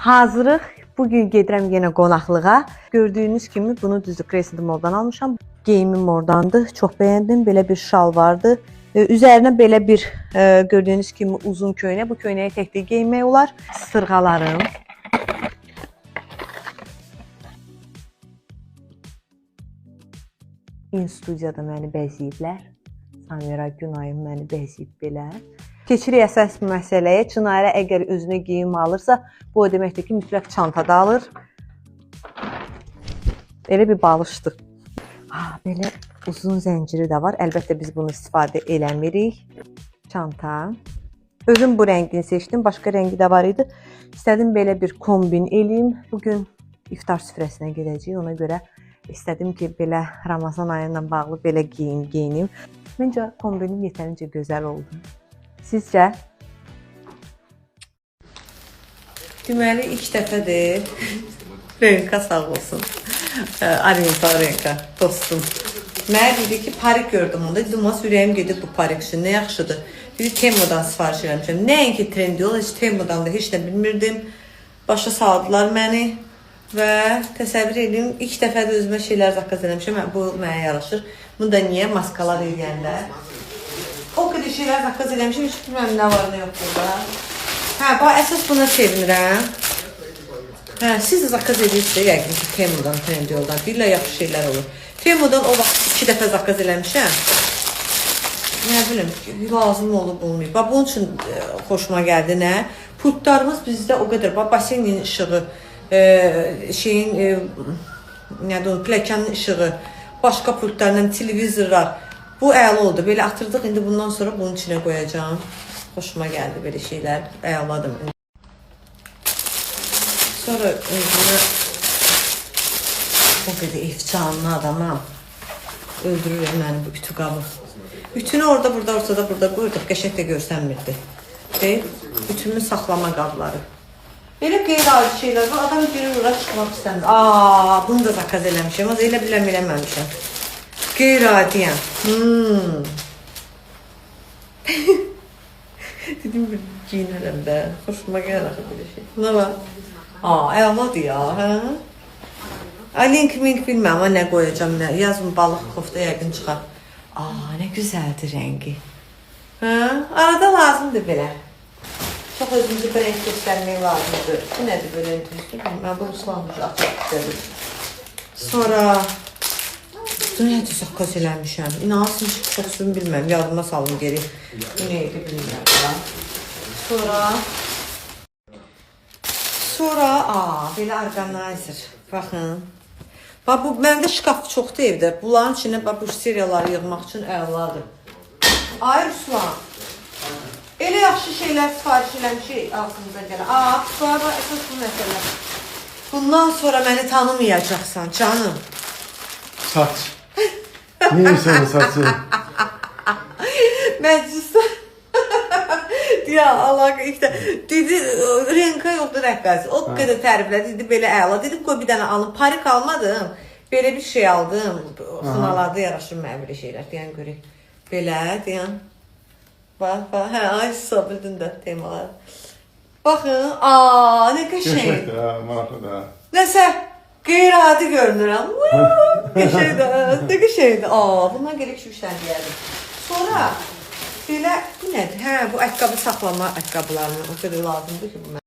Hazırıq. Bugün gedirəm yenə qonaqlığa. Gördüyünüz kimi bunu düzdür Crescent Mall'dan almışam. Geyimim oradandır. Çox bəyəndim. Belə bir şal vardı. Üzərinə belə bir gördüyünüz kimi uzun köynə. Bu köynəyi təkdə geymək olar. Sırğalarım. İnstudiyada məni bəzəyiblər. Samira Günayım məni bəzəyib belə. Keçirik əsas məsələyə. Çınarə əgər özünə geyim alırsa, bu o deməkdir ki, mütləq çantada alır. Elə bir balışdır. Belə uzun zənciri də var. Əlbəttə biz bunu istifadə eləmirik. Çanta. Özüm bu rəngini seçdim. Başqa rəngi də var idi. İstədim belə bir kombin eləyim. Bugün iftar süfrəsinə gedəcəyik. Ona görə istədim ki, belə Ramazan ayı ilə bağlı belə geyinim. Məncə kombinim yetərincə gözəl oldu. Sizcə? Deməli, ilk dəfədir. Renka sağ olsun. Arinka Renka, dostum. Mənə dedi ki, parik gördüm onda. Dedim, ürəyim gedib bu parik üçün. Nə yaxşıdır. Dedi, Temu'dan sifariş eləmişəm. Nəinki trendi yol, heç Temu'dan da heç nə bilmirdim. Başa saldılar məni. Və təsəvvür edin, ilk dəfədə özümə şeylər zakaz eləmişəm. Bu mənə yaraşır. Bunu da niyə? Maskalar eləyəndə. O qədər şeylər zakaz eləmişəm. Heç bilməm nə var, nə yox burada. Əsas buna sevinirəm. Siz də zakaz edirsiniz, yəqin ki, Temu'dan, Trendyoldan. Deyirlər, yaxşı şeylər olur. Temu'dan o vaxt 2 dəfə zakaz eləmişəm. Nə bilim, lazım olub, olmayıb. Bunun üçün xoşuma gəldi, nə? Pultlarımız bizdə o qədər. Basenin işığı, pləkanın işığı, başqa pultlarla televizorlar. Bu əla oldu. Belə atırdıq, indi bundan sonra bunun içinə qoyacağım. Xoşuma gəldi belə şeylər. Əyaladım. Sonra özümə o qədər efcanlı adamam. Öldürür məni bu ütü qabı. Ütünü orada, burada qoyduq. Qəşək də görsənmirdi. Ütümü saxlama qabları. Belə qeyri-adi şeylər var. Adam girir, ora çıxmaq istəmir. Bunu da zakaz eləmişəm. Az elə biləm eləməmişəm. Qeyri-adiyəm. Dedim, bir giyinərəm də. Xoşuma gəlir axı belə şey. Buna bax. Əladır ya, hə? Link bilməm, nə qoyacam, nə. Yazın balıq kofta yəqin çıxar. Nə güzəldir rəngi. Arada lazımdır belə. Çox özümüzü belə göstərmək lazımdır. Bu nədir belə düzdür? Mən bu ıslanmış açıq istədim. Sonra bu nədir zakaz eləmişəm? İnanırsın ki, çox sürüm bilməm. Yadıma salım geri. Bu neydi bilməm. Sonra belə orqanayzer. Baxın. Bu məndə şkaf çoxdur evdə. Bunların içində bu seriyaları yığmaq üçün əladır. Ay Ruslan. Elə yaxşı şeylər sifariş eləmişik ağzımıza gələn. Sonra əsas bu məsələ. Bundan sonra məni tanımayacaqsan canım. Saç. Neyse saçı. Məclisdə. Ya Allah dedi, Renka yoxdur rəqqəsi. O qədər təriflədi, dedi belə əla. Dedim, qoy bir dənə alım. Parik almadım. Belə bir şey aldım. Xınalarda yaraşır mənə belə şeylər. Deyən görək. Belə, deyən. Bax, ay sabildin də temalar. Baxın, nə qəşəng. Maraqlı da. Nəsə, qeyri-adi görünürəm. Nə qəşəngdir. Bundan gerək şu işdən deyərdim. Sonra belə, bu nədir? Bu əqqabı saxlama əqqabılarını o qədər lazımdır ki, bu mənə.